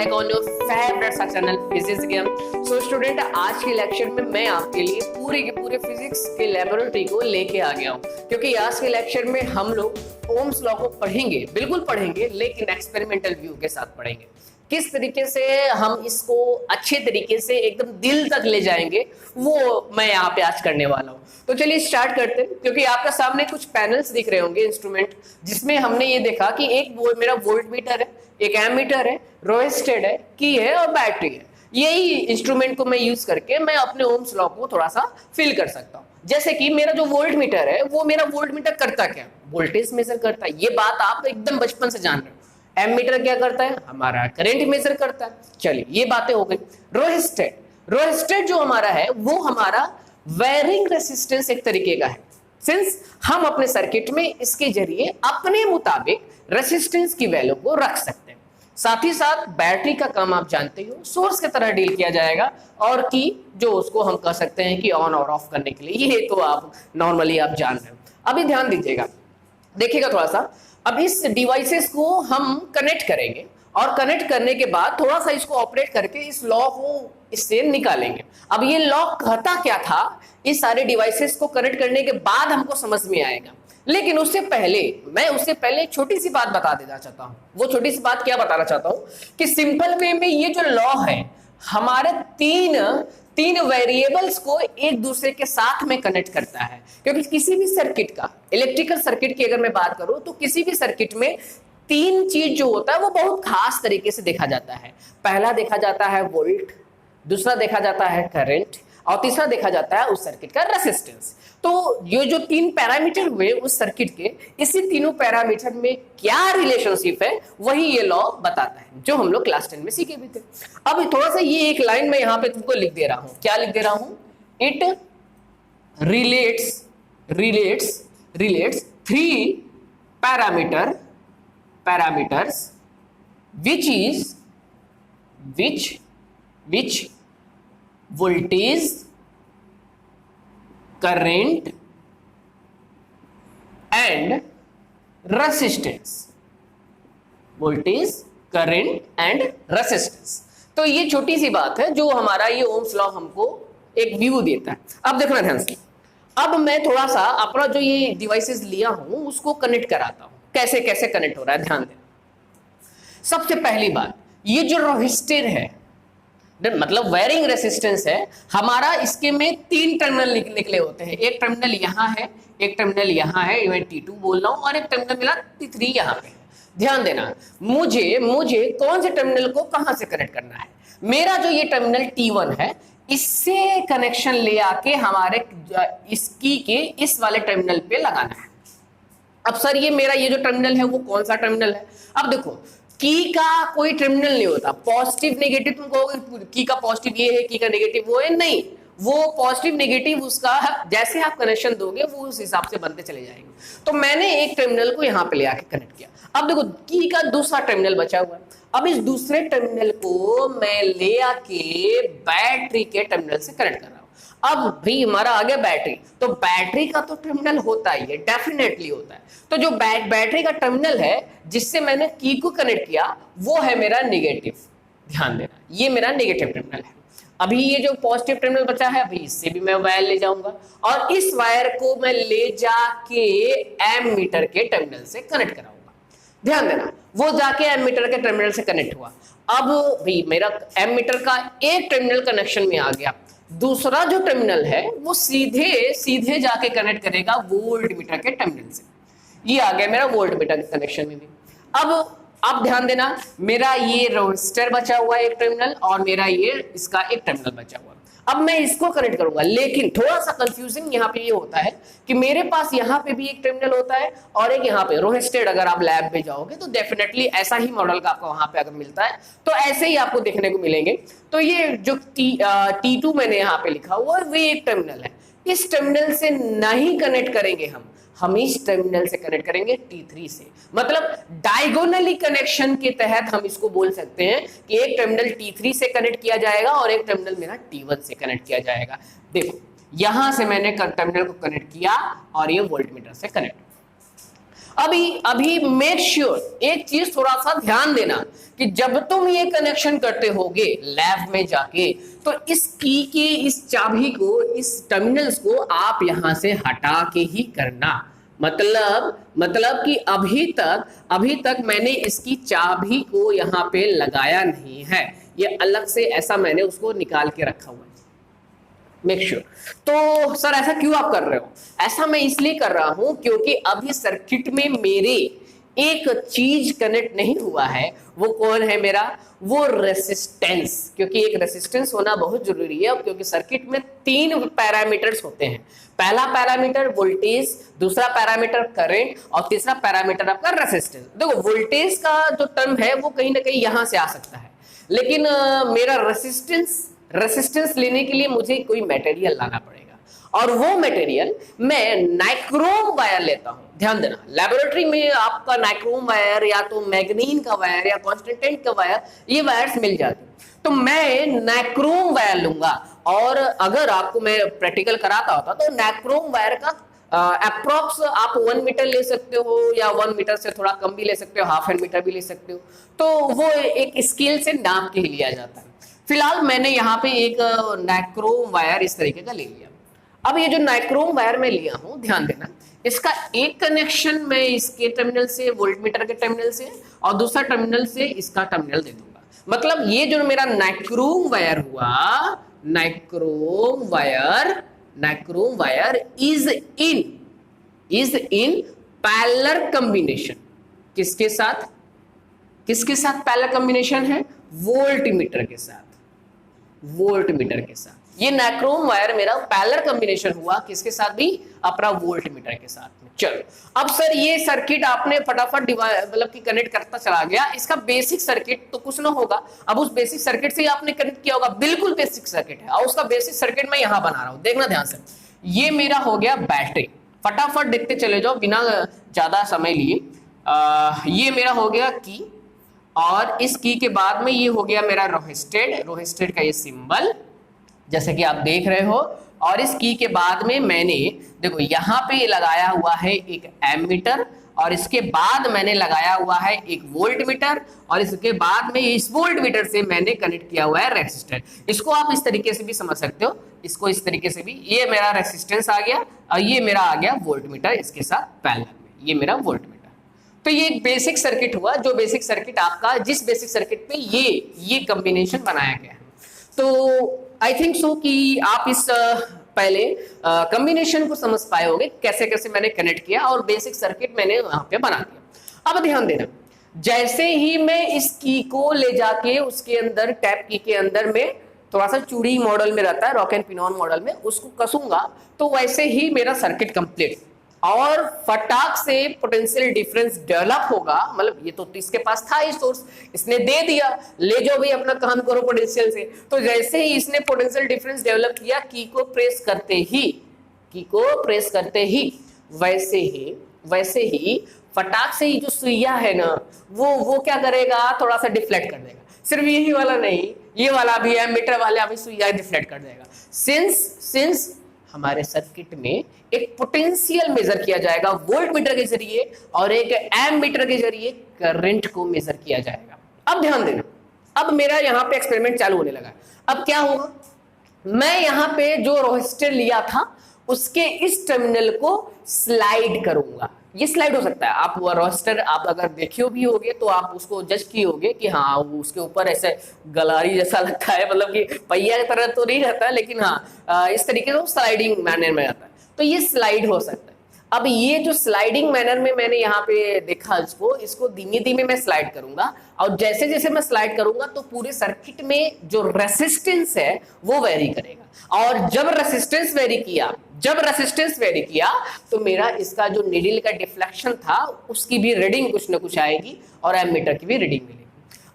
back on your favorite सा channel physics game. So student, आज के लेक्चर में मैं आपके लिए पूरे के पूरे फिजिक्स के लेबोरेटरी को लेके आ गया हूँ, क्योंकि आज के लेक्चर में हम लोग ओम्स लॉ को पढ़ेंगे, बिल्कुल पढ़ेंगे, लेकिन एक्सपेरिमेंटल व्यू के साथ पढ़ेंगे। किस तरीके से हम इसको अच्छे तरीके से एकदम दिल तक ले जाएंगे वो मैं यहाँ पे आज करने वाला हूँ। तो चलिए स्टार्ट करते हैं, क्योंकि आपके सामने कुछ पैनल्स दिख रहे होंगे इंस्ट्रूमेंट, जिसमें हमने ये देखा कि एक वो मेरा वोल्ट मीटर है, एक एमीटर है, रोहेस्टेड है, की है और बैटरी है। यही इंस्ट्रूमेंट को मैं यूज करके मैं अपने ओम्स लॉ को थोड़ा सा फिल कर सकता हूँ। जैसे कि मेरा जो वोल्ट मीटर है वो मेरा वोल्ट मीटर करता क्या, वोल्टेज मेजर करता है। ये बात आप एकदम बचपन से जान रहे हो। एमीटर क्या करता है, हमारा करंट मेजर करता है। चलिए ये बातें हो गई। रोहेस्टेड जो हमारा है वो हमारा वेरिंग रेसिस्टेंस एक तरीके का है, सिंस हम अपने सर्किट में इसके जरिए अपने मुताबिक रेसिस्टेंस की वैल्यू को रख सकते हैं। साथ ही साथ बैटरी का काम आप जानते हो, सोर्स की तरह डील किया जाएगा, और की जो उसको हम कह सकते हैं कि ऑन और ऑफ करने के लिए, ये तो आप नॉर्मली आप जान रहे हो। अभी ध्यान दीजिएगा, देखिएगा थोड़ा सा। अब इस डिवाइसेस को हम कनेक्ट करेंगे और कनेक्ट करने के बाद थोड़ा सा इसको ऑपरेट करके इस लॉ को इससे निकालेंगे। अब ये लॉ कहता क्या था, इस सारे डिवाइसेस को कनेक्ट करने के बाद हमको समझ में आएगा, लेकिन उससे पहले छोटी सी बात बता देना चाहता हूं। वो छोटी सी बात क्या बताना चाहता हूं कि सिंपल वे में ये जो लॉ है हमारे तीन वेरिएबल्स को एक दूसरे के साथ में कनेक्ट करता है। क्योंकि किसी भी सर्किट का, इलेक्ट्रिकल सर्किट की अगर मैं बात करूं तो किसी भी सर्किट में तीन चीज जो होता है वो बहुत खास तरीके से देखा जाता है। पहला देखा जाता है वोल्ट, दूसरा देखा जाता है करंट, और तीसरा देखा जाता है उस सर्किट का रेसिस्टेंस। तो ये जो तीन पैरामीटर हुए उस सर्किट के, इसी तीनों पैरामीटर में क्या रिलेशनशिप है वही ये लॉ बताता है, जो हम लोग क्लास 10 में सीखे भी थे। अब थोड़ा सा ये एक लाइन में यहाँ पे तुमको लिख दे रहा हूं। क्या लिख दे रहा हूं? It relates three parameters which voltage, current and resistance। Voltage, current and resistance. तो ये छोटी सी बात है जो हमारा ये ओम्स लॉ हमको एक व्यू देता है। अब देखना ध्यान से, अब मैं थोड़ा सा अपना जो ये डिवाइसेस लिया हूं उसको कनेक्ट कराता हूं। कैसे कैसे कनेक्ट हो रहा है ध्यान देना। सबसे पहली बात, ये जो रेजिस्टर है, मतलब वायरिंग रेसिस्टेंस है हमारा, इसके में तीन टर्मिनल निकले होते हैं। एक टर्मिनल यहाँ है, एक टर्मिनल यहाँ है, मैं T2 बोल रहा हूँ, और एक टर्मिनल मिला T3 यहाँ पे। ध्यान देना, मुझे कौन से टर्मिनल को कहां से कनेक्ट करना है। मेरा जो ये टर्मिनल T1 है, इससे कनेक्शन ले आके हमारे इस की के इस वाले टर्मिनल पे लगाना है। अब सर ये मेरा ये जो टर्मिनल है वो कौन सा टर्मिनल है? अब देखो, की का कोई टर्मिनल नहीं होता। पॉजिटिव नेगेटिव तुम कहोगे की का पॉजिटिव ये है, की का नेगेटिव वो है, नहीं। वो पॉजिटिव नेगेटिव उसका जैसे आप कनेक्शन दोगे वो उस हिसाब से बनते चले जाएंगे। तो मैंने एक टर्मिनल को यहाँ पे ले आके कनेक्ट किया। अब देखो, की का दूसरा टर्मिनल बचा हुआ है। अब इस दूसरे टर्मिनल को मैं ले आके बैटरी के टर्मिनल से कनेक्ट कर रहा हूँ। अब भाई हमारा आ गया बैटरी, तो बैटरी का तो टर्मिनल होता ही है, डेफिनेटली होता है। तो जो बैटरी का टर्मिनल है जिससे मैंने की को कनेक्ट किया वो है मेरा नेगेटिव। ध्यान देना, ये मेरा नेगेटिव टर्मिनल है। अभी ये जो पॉजिटिव टर्मिनल बचा है, अभी इससे भी मैं वायर ले जाऊंगा, और इस वायर को मैं ले जाके एमीटर के टर्मिनल से कनेक्ट कराऊंगा। ध्यान देना, वो जाके एमीटर के टर्मिनल से कनेक्ट हुआ। अब भाई मेरा एमीटर का एक टर्मिनल कनेक्शन में आ गया, दूसरा जो टर्मिनल है वो सीधे जाके कनेक्ट करेगा वोल्ट मीटर के टर्मिनल से। ये आ गया मेरा वोल्ट मीटर के कनेक्शन में भी। अब ध्यान देना, मेरा ये रेजिस्टर बचा हुआ है एक टर्मिनल, और मेरा ये इसका एक टर्मिनल बचा हुआ। अब मैं इसको कनेक्ट करूंगा, लेकिन थोड़ा सा कंफ्यूजिंग यहाँ पे ये होता है कि मेरे पास यहाँ पे भी एक टर्मिनल होता है और एक यहाँ पे रोहेस्टेड। अगर आप लैब में जाओगे तो डेफिनेटली ऐसा ही मॉडल का आपको वहां पे अगर मिलता है तो ऐसे ही आपको देखने को मिलेंगे। तो ये जो T2 मैंने यहाँ पे लिखा हुआ है वो एक टर्मिनल है। इस टर्मिनल से नहीं कनेक्ट करेंगे हम इस टर्मिनल से कनेक्ट करेंगे T3 से। मतलब डायगोनली कनेक्शन के तहत हम इसको बोल सकते हैं कि एक टर्मिनल T3 से कनेक्ट किया जाएगा और एक टर्मिनल मेरा T1 से कनेक्ट किया जाएगा। देखो, यहां से मैंने टर्मिनल को कनेक्ट किया और ये वोल्टमीटर से कनेक्ट। अभी अभी मेक श्योर एक चीज थोड़ा सा ध्यान देना कि जब तुम ये कनेक्शन करते होगे लैब में जाके, तो इस की के इस चाबी को, इस टर्मिनल्स को आप यहां से हटा के ही करना। मतलब कि अभी तक मैंने इसकी चाबी को यहाँ पे लगाया नहीं है, ये अलग से ऐसा मैंने उसको निकाल के रखा हुआ है। मेक श्योर तो सर ऐसा क्यों आप कर रहे हो? ऐसा मैं इसलिए कर रहा हूं क्योंकि अभी सर्किट में मेरे एक चीज कनेक्ट नहीं हुआ है। वो कौन है मेरा? वो रेसिस्टेंस, क्योंकि एक रेसिस्टेंस होना बहुत जरूरी है, क्योंकि सर्किट में 3 पैरामीटर्स होते हैं। पहला पैरामीटर वोल्टेज, दूसरा पैरामीटर करंट और तीसरा पैरामीटर आपका रेसिस्टेंस। देखो वोल्टेज का जो टर्म है वो कहीं ना कहीं यहां से आ सकता है, लेकिन मेरा रेसिस्टेंस लेने के लिए मुझे कोई मटेरियल लाना पड़ेगा, और वो मटेरियल मैं नाइक्रोम वायर लेता हूं। ध्यान देना, लेबोरेटरी में आपका नाइक्रोम वायर या तो मैग्नीन का वायर या कॉन्स्टेंटेंट का वायर, ये वायर्स मिल जाते हैं, तो मैं नाइक्रोम वायर लूंगा। और अगर आपको मैं प्रैक्टिकल कराता होता तो नाइक्रोम वायर का अप्रोक्स आप 1 मीटर ले सकते हो, या 1 मीटर से थोड़ा कम भी ले सकते हो, ½ मीटर भी ले सकते हो, तो वो एक स्केल से नाप के लिया जाता है। फिलहाल मैंने यहाँ पे एक नाइक्रोम वायर इस तरीके का ले लिया। अब ये जो नाइक्रोम वायर मैं लिया हूँ, ध्यान देना, इसका एक कनेक्शन मैं इसके टर्मिनल से, वोल्टमीटर के टर्मिनल से, और दूसरा टर्मिनल से इसका टर्मिनल दे दूंगा। मतलब ये जो मेरा नाइक्रोम वायर हुआ, nichrome wire is in parallel combination. किसके साथ पैरेलल कॉम्बिनेशन है? वोल्टमीटर के साथ। ये नाइक्रोम वायर मेरा पैरेलल कॉम्बिनेशन हुआ किसके साथ भी? अपना वोल्टमीटर के साथ में। चलो अब सर ये सर्किट आपने फटाफट मतलब कि कनेक्ट करता चला गया, इसका बेसिक सर्किट तो कुछ ना होगा। अब उस बेसिक सर्किट से आपने कनेक्ट किया होगा, बिल्कुल बेसिक सर्किट है, और उसका बेसिक सर्किट मैं यहां बना रहा हूं, देखना ध्यान से। ये मेरा हो गया बैटरी, फटाफट देखते चले जाओ बिना ज्यादा समय लिए। ये मेरा हो गया की, और इस की के बाद में ये हो गया मेरा रोहिस्टेड का ये सिंबल जैसे कि आप देख रहे हो। और इस की के बाद में मैंने देखो यहाँ पे लगाया हुआ है एक एमीटर, और इसके बाद मैंने लगाया हुआ है एक वोल्टमीटर, और इसके बाद में इस वोल्टमीटर से मैंने कनेक्ट किया हुआ है रेजिस्टर। इसको आप इस तरीके से भी समझ सकते हो, इसको इस तरीके से भी। ये मेरा रेजिस्टेंस आ गया और ये मेरा आ गया वोल्टमीटर इसके साथ पैरेलल में, ये मेरा वोल्टमीटर। तो ये एक बेसिक सर्किट हुआ, जो बेसिक सर्किट आपका, जिस बेसिक सर्किट पे ये कॉम्बिनेशन बनाया गया है। तो आई थिंक सो कि आप इस पहले कॉम्बिनेशन को समझ पाए होंगे, कैसे कैसे मैंने कनेक्ट किया और बेसिक सर्किट मैंने वहां पे बना दिया। अब ध्यान देना, जैसे ही मैं इस की को ले जाके उसके अंदर टैप की के अंदर में थोड़ा सा चूड़ी मॉडल में रहता है, रॉक एंड पिनॉन मॉडल में, उसको कसूंगा तो वैसे ही मेरा सर्किट कंप्लीट, और फटाक से पोटेंशियल डिफरेंस डेवलप होगा। मतलब ये तो इसके पास था ही सोर्स, इसने दे दिया, ले जाओ भाई अपना काम करो पोटेंशियल से। तो जैसे ही इसने पोटेंशियल डिफरेंस डेवलप किया, की को प्रेस करते ही वैसे ही फटाक से ही जो सुइया है ना, वो क्या करेगा, थोड़ा सा डिफ्लेक्ट कर देगा। सिर्फ यही वाला नहीं, ये वाला भी है, मीटर वाला भी सुइया डिफ्लेक्ट कर देगा। सिंस हमारे सर्किट में एक पोटेंशियल मेजर किया जाएगा वोल्टमीटर के जरिए, और एक एमीटर के जरिए करंट को मेजर किया जाएगा। अब ध्यान देना, अब मेरा यहाँ पे एक्सपेरिमेंट चालू होने लगा। अब क्या होगा, मैं यहाँ पे जो रेजिस्टर लिया था उसके इस टर्मिनल को स्लाइड करूंगा। ये स्लाइड हो सकता है, आप वो रेजिस्टर आप अगर देखे भी होगे तो आप उसको जज किए होगे कि हाँ उसके ऊपर ऐसे गलारी जैसा लगता है, मतलब कि पहिया की तरह तो नहीं रहता है, लेकिन हाँ इस तरीके से स्लाइडिंग मैनर में आता है, तो ये स्लाइड हो सकता है। अब ये जो स्लाइडिंग मैनर में मैंने यहाँ पे देखा, इसको धीमे धीमे मैं स्लाइड करूंगा, और जैसे जैसे मैं स्लाइड करूंगा तो पूरे सर्किट में जो रेसिस्टेंस है वो वेरी करेगा, और जब रेसिस्टेंस वेरी किया तो मेरा इसका जो नीडल का डिफ्लेक्शन था उसकी भी रीडिंग कुछ ना कुछ आएगी, और एमीटर की भी रीडिंग मिलेगी।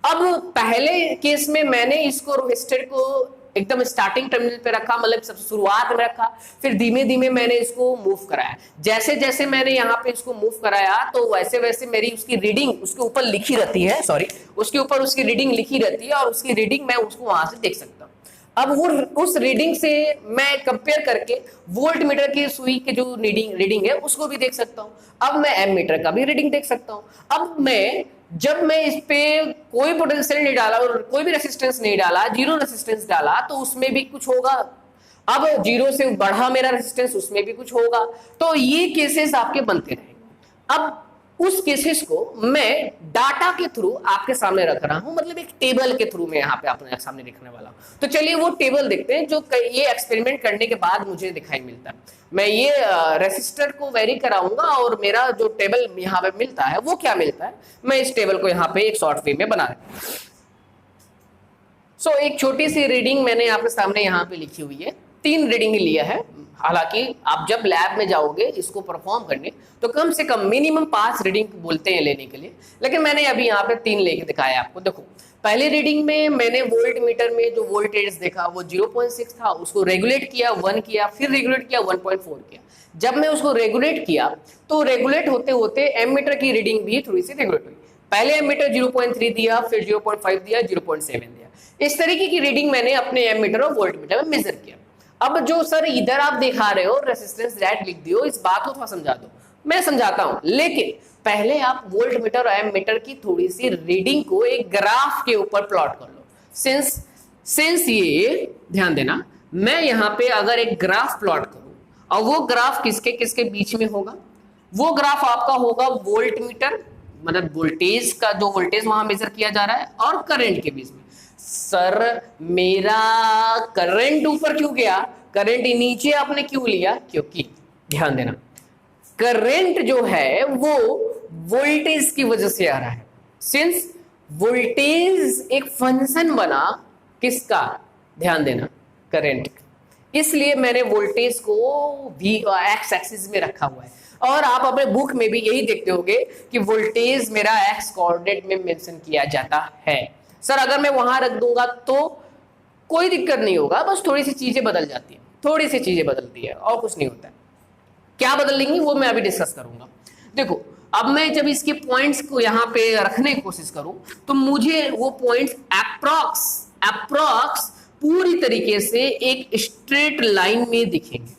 अब पहले केस में मैंने इसको रेजिस्टर को एकदम स्टार्टिंग टर्मिनल पे रखा, मतलब सबसे शुरुआत में रखा, फिर धीमे धीमे मैंने इसको मूव कराया। जैसे जैसे मैंने यहाँ पे इसको मूव कराया तो वैसे वैसे मेरी उसकी रीडिंग उसके ऊपर लिखी रहती है, उसके ऊपर उसकी रीडिंग लिखी रहती है, और उसकी रीडिंग मैं उसको वहां से देख सकता हूँ। अब वो उस रीडिंग से मैं कंपेयर करके वोल्ट मीटर की सुई के जो रीडिंग है उसको भी देख सकता हूं। अब मैं एम मीटर का भी रीडिंग देख सकता हूं। अब मैं जब मैं इस पे कोई पोटेंशियल नहीं डाला और कोई भी रेसिस्टेंस नहीं डाला, जीरो रेसिस्टेंस डाला, तो उसमें भी कुछ होगा। अब जीरो से बढ़ा मेरा रेसिस्टेंस, उसमें भी कुछ होगा। तो ये केसेस आपके बनते रहेंगे। अब उस केसेस को मैं डाटा के थ्रू आपके सामने रख रहा हूं, मतलब एक टेबल के थ्रू मैं यहाँ पे अपने सामने दिखने वाला हूं। तो चलिए वो टेबल देखते हैं जो ये एक्सपेरिमेंट करने के बाद मुझे दिखाई मिलता है। मैं ये रेसिस्टर को वेरी कराऊंगा और मेरा जो टेबल यहाँ पे मिलता है वो क्या मिलता है, मैं इस टेबल को यहाँ पे एक शॉर्ट वे में बना रहा हूं। सो एक छोटी सी रीडिंग मैंने आपके सामने यहाँ पे लिखी हुई है, 3 रीडिंग लिया है। हालांकि आप जब लैब में जाओगे इसको परफॉर्म करने तो कम से कम मिनिमम 5 रीडिंग बोलते हैं लेने के लिए, लेकिन मैंने अभी यहाँ पे 3 लेके दिखाया आपको। देखो पहली रीडिंग में मैंने वोल्ट मीटर में जो वोल्टेज देखा वो 0.6 था, उसको रेगुलेट किया 1 किया, फिर रेगुलेट किया 1.4 किया। जब मैं उसको रेगुलेट किया तो रेगुलेट होते होते एम मीटर की रीडिंग भी थोड़ी सी रेगुलेट हुई। पहले एम मीटर 0.3 दिया, फिर 0.5 दिया, 0.7 दिया। इस तरीके की रीडिंग मैंने अपने एम मीटर और वोल्ट मीटर में मेजर किया। अब जो सर इधर आप दिखा रहे हो रेसिस्टेंस रेट लिख दियो, इस बात को थोड़ा समझा दो, मैं समझाता हूं। लेकिन पहले आप वोल्ट मीटर और एम मीटर की थोड़ी सी रीडिंग को एक ग्राफ के ऊपर प्लॉट कर लो। सिंस ये ध्यान देना, मैं यहां पे अगर एक ग्राफ प्लॉट करूं और वो ग्राफ किसके किसके बीच में होगा, वो ग्राफ आपका होगा वोल्ट मीटर, मतलब वोल्टेज का जो वोल्टेज वहां मेजर किया जा रहा है, और करंट के बीच में। सर मेरा करंट ऊपर क्यों गया, करंट नीचे आपने क्यों लिया, क्योंकि ध्यान देना करंट जो है वो वोल्टेज की वजह से आ रहा है। सिंस वोल्टेज एक फंक्शन बना किसका, ध्यान देना करंट, इसलिए मैंने वोल्टेज को भी एक्स एक्सिस में रखा हुआ है। और आप अपने बुक में भी यही देखते होंगे कि वोल्टेज मेरा एक्स कोऑर्डिनेट में मेंशन किया जाता है। सर अगर मैं वहां रख दूंगा तो कोई दिक्कत नहीं होगा, बस थोड़ी सी चीजें बदल जाती है, थोड़ी सी चीजें बदलती है और कुछ नहीं होता है। क्या बदलेंगी वो मैं अभी डिस्कस करूंगा। देखो अब मैं जब इसके पॉइंट्स को यहाँ पे रखने की कोशिश करूं तो मुझे वो पॉइंट्स अप्रॉक्स पूरी तरीके से एक स्ट्रेट लाइन में दिखेंगे।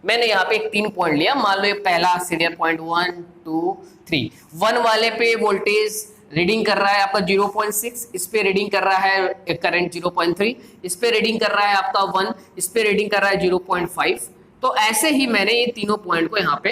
मैंने यहाँ पे एक 3 पॉइंट लिया, मान लो पहला सीनियर पॉइंट 1 2 3, 1 वाले पे वोल्टेज रीडिंग कर रहा है आपका 0.6, इस पे रीडिंग कर रहा है करंट 0.3, इस पे रीडिंग कर रहा है आपका 1, इस पे रीडिंग कर रहा है 0.5। तो ऐसे ही मैंने ये तीनों पॉइंट को यहाँ पे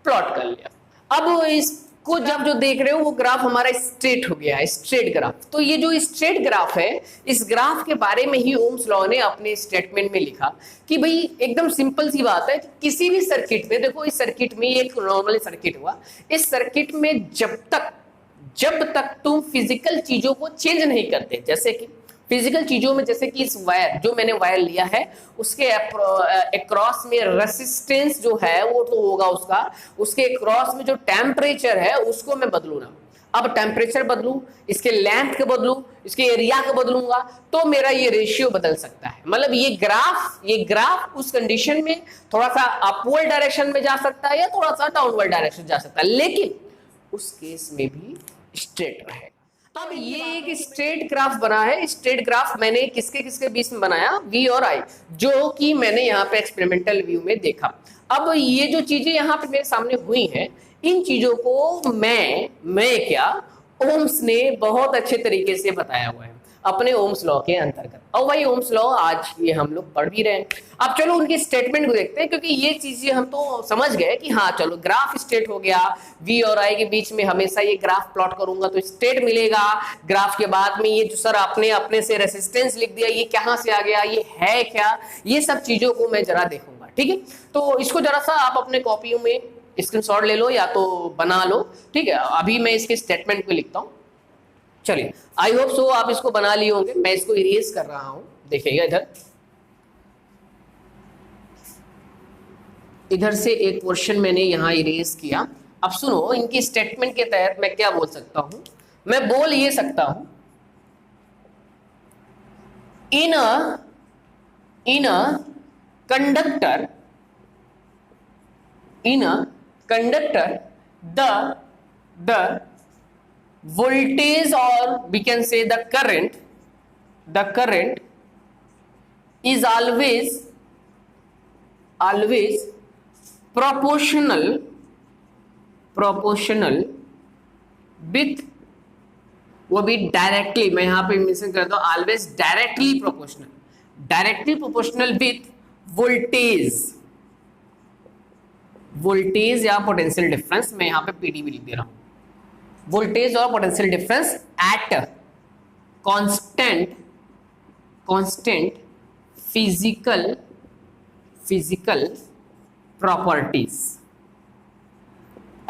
प्लॉट कर लिया। अब इसको जब जो देख रहे हो वो ग्राफ हमारा स्ट्रेट हो गया है, स्ट्रेट ग्राफ। तो ये जो स्ट्रेट ग्राफ है, इस ग्राफ के बारे में ही ओम्स लॉ ने अपने स्टेटमेंट में लिखा कि भाई एकदम सिंपल सी बात है, किसी भी सर्किट में, देखो इस सर्किट में एक नॉर्मल सर्किट हुआ, इस सर्किट में जब तक तुम फिजिकल चीजों को चेंज नहीं करते, जैसे कि फिजिकल चीजों में जैसे कि इस वायर, जो मैंने वायर लिया है उसके अक्रॉस में रेसिस्टेंस जो है वो तो होगा उसका, उसके अक्रॉस में जो टेम्परेचर है उसको मैं बदलू ना। अब टेम्परेचर बदलू, इसके लेंथ को बदलू, इसके एरिया को बदलूंगा तो मेरा ये रेशियो बदल सकता है। मतलब ये ग्राफ उस कंडीशन में थोड़ा सा अपवर्ड डायरेक्शन में जा सकता है या थोड़ा सा डाउनवर्ड डायरेक्शन जा सकता है, लेकिन उस केस में भी स्ट्रेट रहेगा। अब ये एक स्ट्रेट ग्राफ बना है। स्ट्रेट ग्राफ मैंने किसके किसके बीच में बनाया, V और I, जो कि मैंने यहाँ पे एक्सपेरिमेंटल व्यू में देखा। अब ये जो चीजें यहाँ पे मेरे सामने हुई हैं, इन चीजों को मैं क्या ओम्स ने बहुत अच्छे तरीके से बताया हुआ है अपने ओम्स लॉ के अंतर्गत। और वही ओम्स लॉ आज ये हम लोग पढ़ भी रहे हैं। अब चलो उनके स्टेटमेंट को देखते हैं, क्योंकि ये चीजें हम तो समझ गए कि हाँ चलो ग्राफ स्ट्रेट हो गया, V और I के बीच में हमेशा ये ग्राफ प्लॉट करूंगा तो स्ट्रेट मिलेगा। ग्राफ के बाद में ये जो सर आपने अपने से रेसिस्टेंस लिख दिया, ये कहाँ से आ गया, ये है क्या, ये सब चीजों को मैं जरा देखूंगा। ठीक है, तो इसको जरा सा आप अपने कॉपियों में स्क्रीनशॉट ले लो या तो बना लो। ठीक है, अभी मैं इसके स्टेटमेंट को लिखता हूँ। चलिए, आई होप सो आप इसको बना लिए होंगे। मैं इसको इरेज कर रहा हूं, देखिएगा इधर से एक पोर्शन मैंने यहां इरेज किया। अब सुनो, इनकी स्टेटमेंट के तहत मैं क्या बोल सकता हूं, मैं बोल ये सकता हूं, in a conductor the voltage, or we can say the current is always proportional with, वो भी डायरेक्टली, मैं यहां पे मेंशन करता हूं always directly proportional with voltage या पोटेंशियल डिफरेंस, मैं यहां पे पीडी भी लिख दे रहा हूं, वोल्टेज और potential difference at constant physical properties,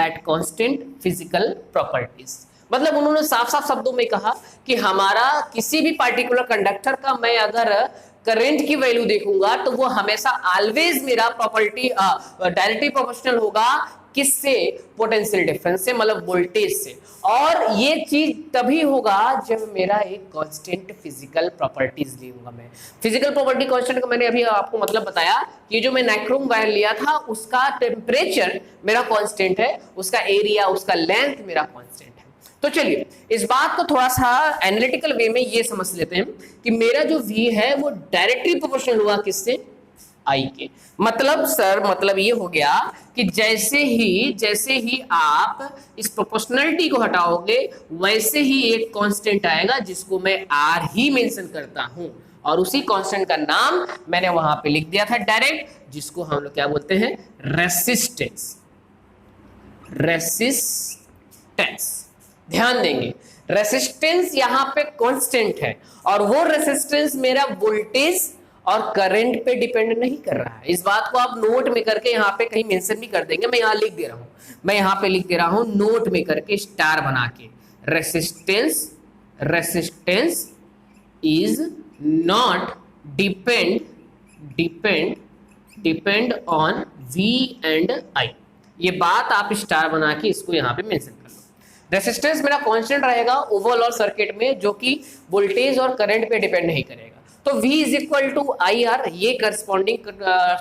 at constant physical properties. मतलब उन्होंने साफ साफ शब्दों में कहा कि हमारा किसी भी पार्टिकुलर कंडक्टर का मैं अगर करंट की वैल्यू देखूंगा तो वो हमेशा ऑलवेज मेरा प्रॉपर्टी डायरेक्टली प्रोपोर्शनल होगा, किससे? पोटेंशियल डिफरेंस से, मतलब वोल्टेज से। और ये चीज तभी होगा जब मेरा एक कांस्टेंट फिजिकल प्रॉपर्टीज लूंगा। मैं फिजिकल प्रॉपर्टी कांस्टेंट का मैंने अभी आपको मतलब बताया कि जो मैं नाइक्रोम वायर लिया था उसका टेम्परेचर मेरा कांस्टेंट है, उसका एरिया, उसका लेंथ मेरा कांस्टेंट है। तो चलिए इस बात को थोड़ा सा एनालिटिकल वे में ये समझ लेते हैं कि मेरा जो V है वो डायरेक्टली प्रोपोर्शनल हुआ किससे? I के। मतलब सर मतलब ये हो गया कि जैसे ही आप इस प्रोपोर्शनलिटी को हटाओगे वैसे ही एक कांस्टेंट आएगा जिसको मैं R ही मेंशन करता हूं, और उसी कांस्टेंट का नाम मैंने वहां पे लिख दिया था डायरेक्ट, जिसको हम लोग क्या बोलते हैं? रेसिस्टेंस। ध्यान देंगे, रेसिस्टेंस यहां पे कांस्टेंट है और वो रेसिस्टेंस मेरा वोल्टेज और करंट पे डिपेंड नहीं कर रहा है। इस बात को आप नोट में करके यहाँ पे कहीं मेंशन भी कर देंगे, मैं यहाँ लिख दे रहा हूं, मैं यहाँ पे लिख दे रहा हूं नोट में करके स्टार बना के, resistance is not depend on V and I। ये बात आप स्टार बना के इसको यहाँ पे मेंशन कर लो। रेसिस्टेंस मेरा कांस्टेंट रहेगा ओवरऑल सर्किट में, जो कि वोल्टेज और करंट पे डिपेंड नहीं करेगा। तो V is equal to IR, ये करस्पॉन्डिंग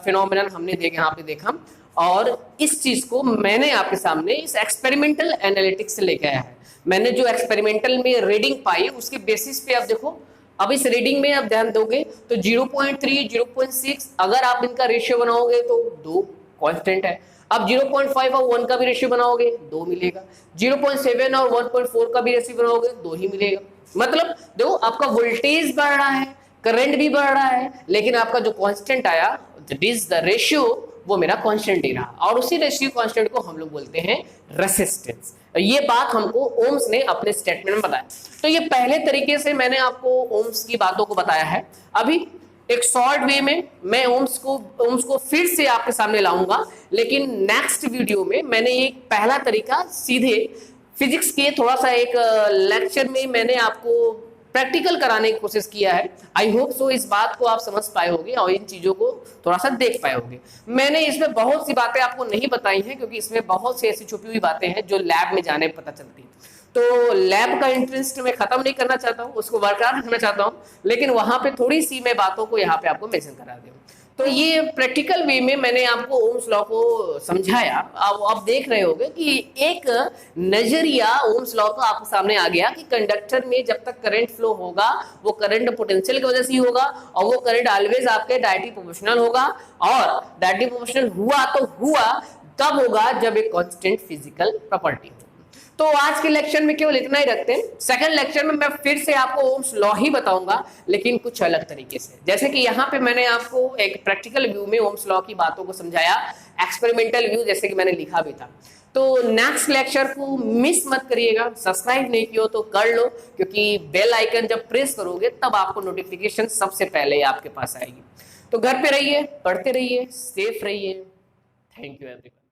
फिनोमिनन हमने यहाँ पे देखा, और इस चीज को मैंने आपके सामने इस एक्सपेरिमेंटल एनालिटिक्स से लेके आया है। मैंने जो एक्सपेरिमेंटल में रीडिंग पाई उसके बेसिस पे आप देखो, अब इस रीडिंग में आप ध्यान दोगे तो 0.3, 0.6 अगर आप इनका रेशियो बनाओगे तो 2 कांस्टेंट है। अब 0.5 और 1 का भी रेशियो बनाओगे 2 मिलेगा, 0.7 और 1.4 का भी रेशियो बनाओगे 2 ही मिलेगा। मतलब देखो आपका वोल्टेज बढ़ रहा है, करंट भी बढ़ रहा है, लेकिन आपका जो कांस्टेंट आया दैट इज द रेशियो, वो मेरा कांस्टेंट ही रहा, और उसी रेशियो कांस्टेंट को हम लोग बोलते हैं रेसिस्टेंस। ये बात हमको ओम्स ने अपने स्टेटमेंट में बताया। तो ये पहले तरीके से मैंने आपको ओम्स की बातों को बताया है। अभी एक शॉर्ट वे में मैं ओम्स को फिर से आपके सामने लाऊंगा, लेकिन नेक्स्ट वीडियो में मैंने एक पहला तरीका सीधे फिजिक्स के थोड़ा सा एक लेक्चर में मैंने आपको प्रैक्टिकल कराने की कोशिश किया है। आई होप सो इस बात को आप समझ पाए होंगे और इन चीजों को थोड़ा सा देख पाए होंगे। मैंने इसमें बहुत सी बातें आपको नहीं बताई हैं क्योंकि इसमें बहुत सी ऐसी छुपी हुई बातें हैं जो लैब में जाने पता चलती है। तो लैब का इंटरेस्ट मैं खत्म नहीं करना चाहता हूँ, उसको बरकरार रखना चाहता हूँ, लेकिन वहां पे थोड़ी सी मैं बातों को यहाँ पे आपको मेंशन करा दूँ। तो ये प्रैक्टिकल वे में मैंने आपको ओम्स लॉ को समझाया। अब आप देख रहे होंगे कि एक नजरिया ओम्स लॉ का आपके सामने आ गया कि कंडक्टर में जब तक करंट फ्लो होगा वो करंट पोटेंशियल की वजह से ही होगा, और वो करंट ऑलवेज आपके डायरेक्टली प्रोपोर्शनल होगा, और डायरेक्टली प्रोपोर्शनल हुआ तो हुआ तब होगा जब एक कांस्टेंट फिजिकल प्रॉपर्टी हो। तो आज के लेक्चर में केवल इतना ही रखते हैं। सेकंड लेक्चर में मैं फिर से आपको ओम्स लॉ ही बताऊंगा, लेकिन कुछ अलग तरीके से। जैसे कि यहाँ पे मैंने आपको एक प्रैक्टिकल व्यू में ओम्स लॉ की बातों को समझाया, एक्सपेरिमेंटल व्यू जैसे कि मैंने लिखा भी था। तो नेक्स्ट लेक्चर को मिस मत करिएगा। सब्सक्राइब नहीं किया तो कर लो, क्योंकि बेल आइकन जब प्रेस करोगे तब आपको नोटिफिकेशन सबसे पहले आपके पास आएगी। तो घर पे रहिए, पढ़ते रहिए, सेफ रहिए। Thank you everyone.